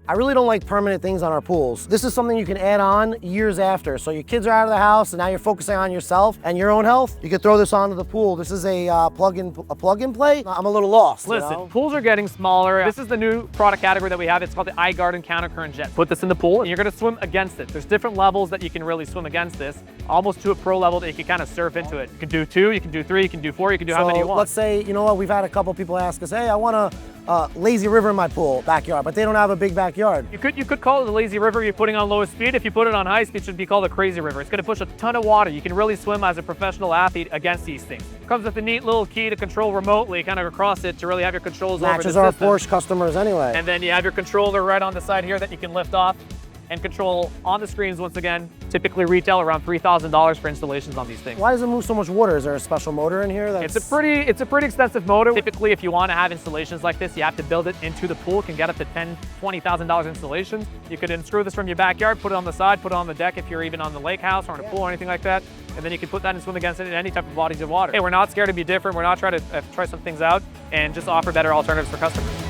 I really don't like permanent things on our pools. This is something you can add on years after. So your kids are out of the house and now you're focusing on yourself and your own health. You could throw this onto the pool. This is a plug and play. I'm a little lost. Listen, you know? pools are getting smaller. This is the new product category that we have. It's called the IGarden Counter Current Jet. Put this in the pool and you're gonna swim against it. There's different levels that you can really swim against this, almost to a pro level that you can kind of surf into it. You can do 2, you can do 3, you can do 4, you can do how many you want. Let's say, you know what, we've had a couple people ask us, hey, I want a lazy river in my pool backyard, but they don't have a big backyard. You could call it a lazy river. You're putting on lowest speed. If you put it on high speed, it should be called a crazy river. It's going to push a ton of water. You can really swim as a professional athlete against these things. It comes with a neat little key to control remotely, kind of across it to really have your controls over the Matches system. our Porsche customers anyway. And then you have your controller right on the side here that you can lift off and control on the screens once again. Typically retail around $3,000 for installations on these things. Why does it move so much water? Is there a special motor in here? It's a pretty expensive motor. Typically, if you want to have installations like this, you have to build it into the pool. It can get up to $10,000, $20,000 installations. You could unscrew this from your backyard, put it on the side, put it on the deck if you're even on the lake house or in a pool or anything like that. And then you can put that and swim against it in any type of bodies of water. Hey, we're not scared to be different. We're not trying to try some things out and just offer better alternatives for customers.